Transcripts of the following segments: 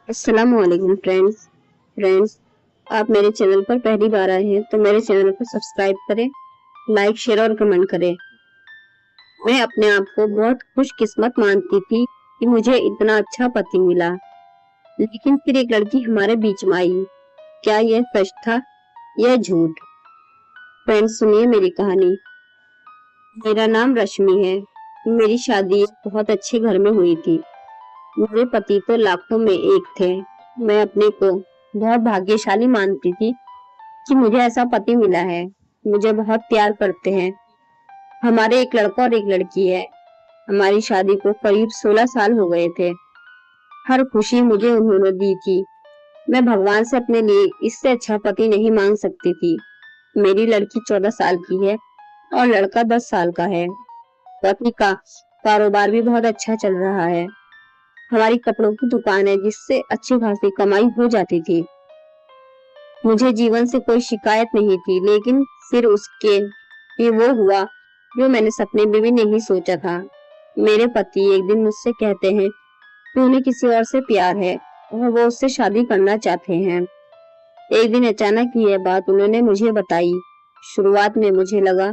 अस्सलामुअलैकुम फ्रेंड्स। आप मेरे चैनल पर पहली बार आए हैं तो मेरे चैनल को सब्सक्राइब करें, लाइक शेयर और कमेंट करें। मैं अपने आप को बहुत खुशकिस्मत मानती थी कि मुझे इतना अच्छा पति मिला, लेकिन फिर एक लड़की हमारे बीच में आई। क्या यह सच था या झूठ? फ्रेंड्स, सुनिए मेरी कहानी। मेरा नाम रश्मि है। मेरी शादी एक बहुत अच्छे घर में हुई थी। मेरे पति तो लाखों में एक थे। मैं अपने को बहुत भाग्यशाली मानती थी कि मुझे ऐसा पति मिला है। मुझे बहुत प्यार करते हैं। हमारे एक लड़का और एक लड़की है। हमारी शादी को करीब 16 साल हो गए थे। हर खुशी मुझे उन्होंने दी थी। मैं भगवान से अपने लिए इससे अच्छा पति नहीं मांग सकती थी। मेरी लड़की 14 साल की है और लड़का 10 साल का है। पति का कारोबार भी बहुत अच्छा चल रहा है। हमारी कपड़ों की दुकान है जिससे अच्छी खासी कमाई हो जाती थी। मुझे जीवन से कोई शिकायत नहीं थी, लेकिन फिर उसके ये वो हुआ जो मैंने सपने में भी नहीं सोचा था। मेरे पति एक दिन मुझसे कहते हैं कि उन्हें किसी और से प्यार है और वो उससे शादी करना चाहते हैं। एक दिन अचानक यह बात उन्होंने मुझे बताई। शुरुआत में मुझे लगा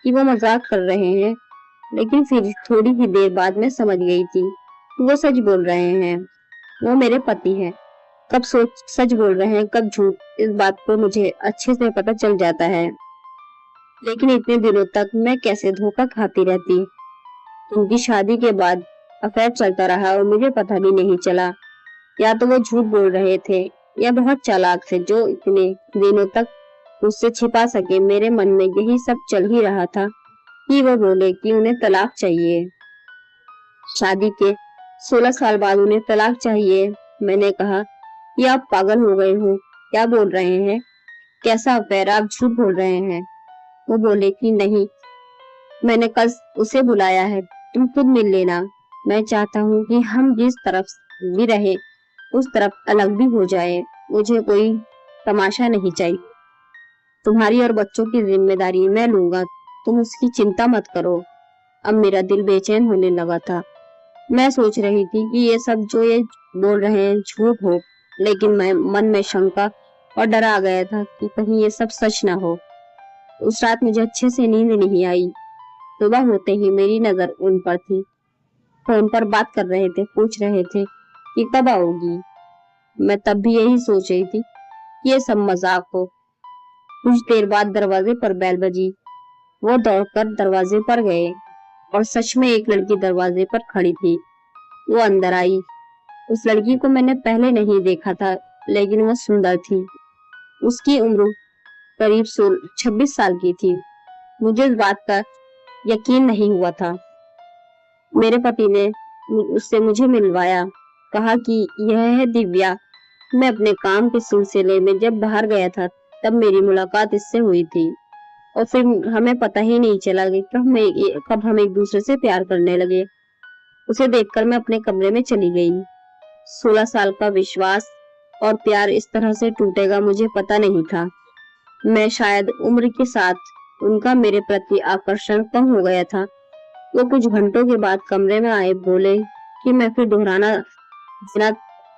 कि वो मजाक कर रहे हैं, लेकिन फिर थोड़ी ही देर बाद मैं समझ गई थी कि वो सच बोल रहे हैं। वो मेरे पति हैं। कब सोच सच बोल रहे हैं, कब झूठ, इस बात को मुझे अच्छे से पता चल जाता है। लेकिन इतने दिनों तक मैं कैसे धोखा खाती रहती। उनकी शादी के बाद अफेयर चलता रहा और मुझे पता भी नहीं चला। या तो वो झूठ बोल रहे थे या बहुत चालाक थे जो इतने दिनों तक मुझसे छिपा सके। मेरे मन में यही सब चल ही रहा था कि वो बोले कि उन्हें तलाक चाहिए। शादी के 16 साल बाद उन्हें तलाक चाहिए। मैंने कहा कि आप पागल हो गए हो, क्या बोल रहे हैं, कैसा अफेयर, आप झूठ बोल रहे हैं। वो बोले कि नहीं, मैंने कल उसे बुलाया है, तुम खुद मिल लेना। मैं चाहता हूँ कि हम जिस तरफ भी रहे उस तरफ अलग भी हो जाए। मुझे कोई तमाशा नहीं चाहिए। तुम्हारी और बच्चों की जिम्मेदारी मैं लूंगा, तुम उसकी चिंता मत करो। अब मेरा दिल बेचैन होने लगा था। मैं सोच रही थी कि ये सब जो ये बोल रहे हैं झूठ हो, लेकिन मैं मन में शंका और डर आ गया था कि कहीं ये सब सच ना हो। उस रात मुझे अच्छे से नींद नहीं आई। सुबह होते ही मेरी नजर उन पर थी। फोन पर बात कर रहे थे, पूछ रहे थे कि कब आओगी। मैं तब भी यही सोच रही थी कि ये सब मजाक हो। कुछ देर बाद दरवाजे पर बेल बजी। वो दौड़कर दरवाजे पर गए और सच में एक लड़की दरवाजे पर खड़ी थी। वो अंदर आई। उस लड़की को मैंने पहले नहीं देखा था, लेकिन वो सुंदर थी। उसकी उम्र करीब 26 साल की थी। मुझे इस बात का यकीन नहीं हुआ था। मेरे पति ने उससे मुझे मिलवाया, कहा कि यह है दिव्या। मैं अपने काम के सिलसिले में जब बाहर गया था तब मेरी मुलाकात इससे हुई थी और फिर हमें पता ही नहीं चला कि कब हम एक दूसरे से प्यार करने लगे। उसे देखकर मैं अपने कमरे में चली गई। 16 साल का विश्वास और प्यार इस तरह से टूटेगा मुझे पता नहीं था। मैं शायद उम्र के साथ उनका मेरे प्रति आकर्षण कम हो गया था। वो कुछ घंटों के बाद कमरे में आए, बोले कि मैं फिर दोहराना देना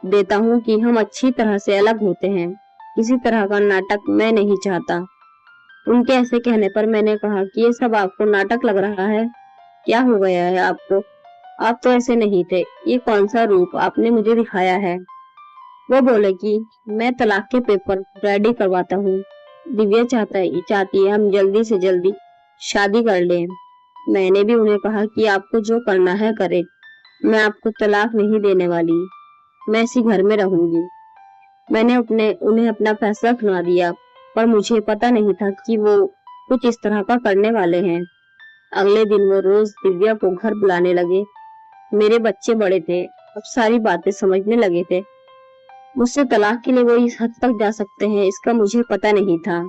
देता हूँ कि हम अच्छी तरह से अलग होते हैं। किसी तरह का नाटक मैं नहीं चाहता। उनके ऐसे कहने पर मैंने कहा कि ये सब आपको नाटक लग रहा है, क्या हो गया है आपको? आप तो ऐसे नहीं थे, ये कौन सा रूप आपने मुझे दिखाया है? वो बोले कि मैं तलाक के पेपर रेडी करवाता हूँ। दिव्या चाहती है हम जल्दी से जल्दी शादी कर लें। मैंने भी उन्हें कहा कि आपको जो करना है करे, मैं आपको तलाक नहीं देने वाली, मैं इसी घर में रहूंगी। मैंने उन्हें अपना फैसला सुना दिया, पर मुझे पता नहीं था कि वो कुछ इस तरह का करने वाले हैं। अगले दिन वो रोज दिव्या को घर बुलाने लगे। मेरे बच्चे बड़े थे, अब सारी बातें समझने लगे थे। मुझसे तलाक के लिए वो इस हद तक जा सकते हैं इसका मुझे पता नहीं था।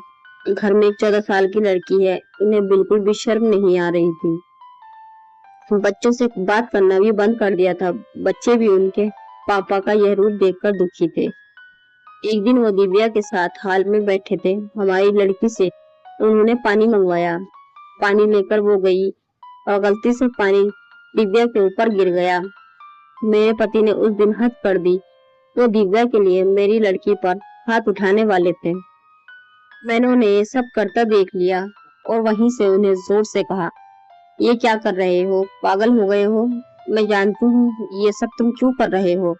घर में एक 14 साल की लड़की है, उन्हें बिल्कुल भी शर्म नहीं आ रही थी। बच्चों से बात करना भी बंद कर दिया था। बच्चे भी उनके पापा का यह रूप देखकर दुखी थे। एक दिन वो दिव्या के साथ हॉल में बैठे थे। हमारी लड़की से उन्होंने पानी मंगवाया। पानी लेकर वो गई और गलती से पानी दिव्या के ऊपर गिर गया। मेरे पति ने उस दिन हद कर दी। वो दिव्या के लिए मेरी लड़की पर हाथ उठाने वाले थे। मैंने उन्हें ये सब करता देख लिया और वहीं से उन्हें जोर से कहा, ये क्या कर रहे हो, पागल हो गए हो? मैं जानती हूँ ये सब तुम क्यों कर रहे हो।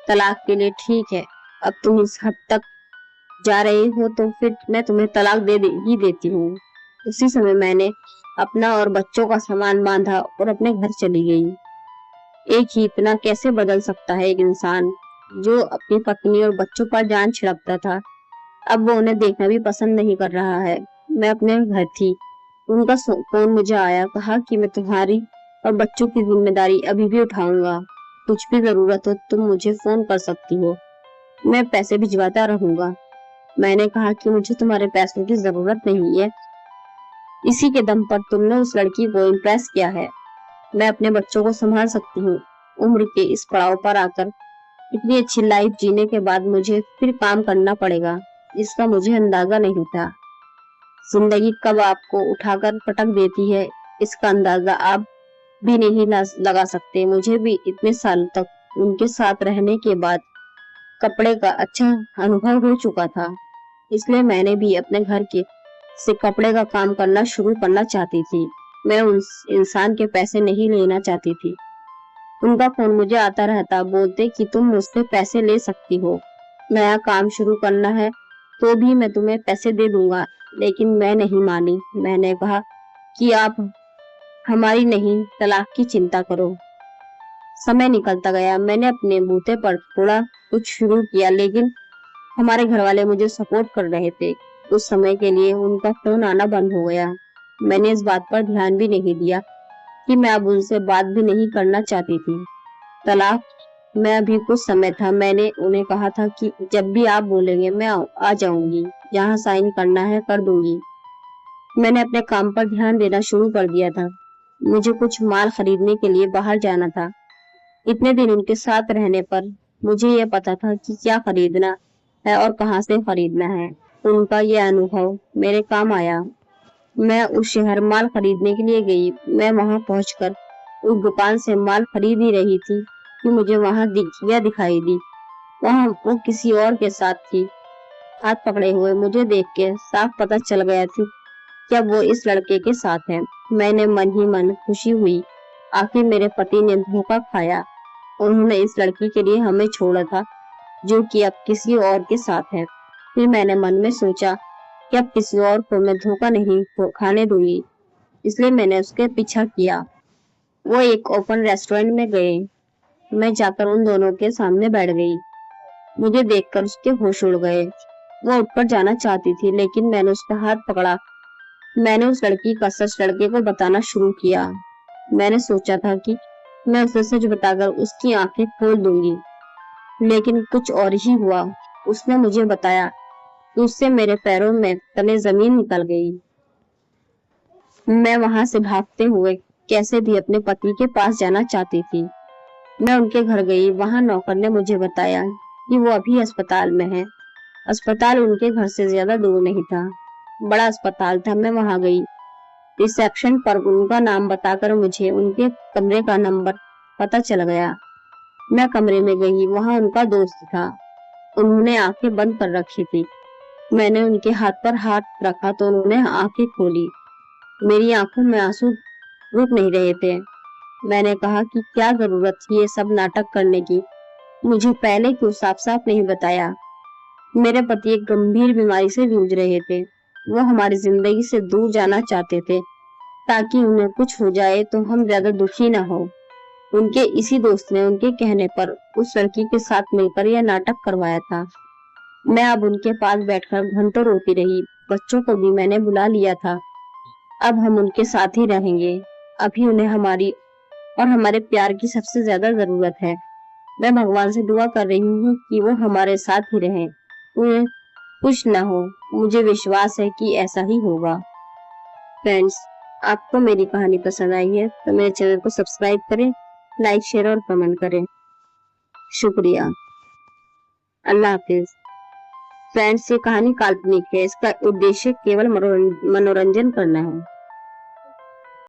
तलाक के लिए ठीक है, अब तुम इस हद तक जा रहे हो तो फिर मैं तुम्हें तलाक ही देती हूँ। उसी समय मैंने अपना और बच्चों का सामान बांधा और अपने घर चली गई। एक ही इतना कैसे बदल सकता है एक इंसान, जो अपनी पत्नी और बच्चों पर जान छिड़कता था, अब वो उन्हें देखना भी पसंद नहीं कर रहा है। मैं अपने घर थी, उनका फोन मुझे आया, कहा कि मैं तुम्हारी और बच्चों की जिम्मेदारी अभी भी उठाऊंगा। कुछ भी जरूरत हो तुम मुझे फोन कर सकती हो, मैं पैसे भिजवाता रहूंगा। मैंने कहा कि मुझे तुम्हारे पैसों की जरूरत नहीं है, इसी के दम पर तुमने उस लड़की को इम्प्रेस किया है। मैं अपने बच्चों को संभाल सकती हूँ। उम्र के इस पड़ाव पर आकर इतनी अच्छी लाइफ जीने के बाद मुझे फिर काम करना पड़ेगा, इसका मुझे अंदाजा नहीं था। जिंदगी कब आपको उठाकर पटक देती है, इसका अंदाजा आप भी नहीं लगा सकते। मुझे भी इतने साल तक उनके साथ रहने के बाद कपड़े का अच्छा अनुभव हो चुका था, इसलिए मैंने भी अपने घर के से कपड़े का काम करना शुरू करना चाहती थी। मैं उस इंसान के पैसे नहीं लेना चाहती थी। उनका फोन मुझे आता रहता, बोलते कि तुम मुझसे पैसे ले सकती हो, नया काम शुरू करना है तो भी मैं तुम्हें पैसे दे दूंगा। लेकिन मैं नहीं मानी। मैंने कहा कि आप हमारी नहीं, तलाक की चिंता करो। समय निकलता गया, मैंने अपने बूते पर थोड़ा कुछ शुरू किया, लेकिन हमारे घर वाले मुझे सपोर्ट कर रहे थे। उस समय के लिए उनका फोन आना बंद हो गया। मैंने इस बात पर ध्यान भी नहीं दिया कि मैं अब उनसे बात भी नहीं करना चाहती थी। तलाक में अभी कुछ समय था। मैंने उन्हें कहा था कि जब भी आप बोलेंगे मैं आ जाऊंगी, जहाँ साइन करना है कर दूंगी। मैंने अपने काम पर ध्यान देना शुरू कर दिया था। मुझे कुछ माल खरीदने के लिए बाहर जाना था। इतने दिन उनके साथ रहने पर मुझे यह पता था कि क्या खरीदना है और कहाँ से खरीदना है। उनका यह अनुभव मेरे काम आया। मैं उस शहर माल खरीदने के लिए गई। मैं वहां पहुंचकर उस दुकान से माल खरीद ही रही थी कि मुझे वहां दिव्या दिखाई दी। वहां वो किसी और के साथ थी, हाथ पकड़े हुए। मुझे देख के साफ पता चल गया थी कि अब वो इस लड़के के साथ है। मैंने मन ही मन खुशी हुई, आखिर मेरे पति ने धोखा खाया। उन्होंने इस लड़की के लिए हमें छोड़ा था, जो कि अब किसी और के साथ है। फिर मैंने मन में सोचा कि अब किसी और को मैं धोखा नहीं खाने दूंगी, इसलिए मैंने उसके पीछा किया। वो एक ओपन रेस्टोरेंट में गए। मैं जाकर उन दोनों के सामने बैठ गई। मुझे देखकर उसके होश उड़ गए। वो उठकर जाना चाहती थी, लेकिन मैंने उसका हाथ पकड़ा। मैंने उस लड़की का सच लड़के को बताना शुरू किया। मैंने सोचा था कि मैं उसे सच बताकर उसकी आंखें खोल दूंगी, लेकिन कुछ और ही हुआ। उसने मुझे बताया कि उससे मेरे पैरों में तले जमीन निकल गई। मैं वहां से भागते हुए कैसे भी अपने पति के पास जाना चाहती थी। मैं उनके घर गई। वहां नौकर ने मुझे बताया कि वो अभी अस्पताल में है। अस्पताल उनके घर से ज्यादा दूर नहीं था, बड़ा अस्पताल था। मैं वहां गई। रिसेप्शन पर उनका नाम बताकर मुझे उनके कमरे का नंबर पता चल गया। मैं कमरे में गई। वहां उनका दोस्त था। उन्होंने आंखें बंद कर रखी थी। मैंने उनके हाथ पर हाथ रखा तो उन्होंने आंखें खोली। मेरी आंखों में आंसू रुक नहीं रहे थे। मैंने कहा कि क्या जरूरत थी ये सब नाटक करने की, मुझे पहले क्यों साफ साफ नहीं बताया। मेरे पति एक गंभीर बीमारी से जूझ रहे थे। वो हमारी जिंदगी से दूर जाना चाहते थे, ताकि उन्हें कुछ हो जाए तो हम ज्यादा दुखी न हो। उनके इसी दोस्त ने उनके कहने पर उस लड़की के साथ मिलकर यह नाटक करवाया था। मैं अब उनके पास बैठकर घंटों रोती रही। बच्चों को भी मैंने बुला लिया था। अब हम उनके साथ ही रहेंगे। अभी उन्हें हमारी और हमारे प्यार की सबसे ज्यादा जरूरत है। मैं भगवान से दुआ कर रही हूँ कि वो हमारे साथ ही रहें, उन्हें कुछ ना हो। मुझे विश्वास है कि ऐसा ही होगा। फ्रेंड्स, आपको मेरी कहानी पसंद आई है तो मेरे चैनल को सब्सक्राइब करें, लाइक शेयर और कमेंट करें। शुक्रिया। अल्लाह हाफिज। फ्रेंड्स, ये कहानी काल्पनिक है, इसका उद्देश्य केवल मनोरंजन करना है।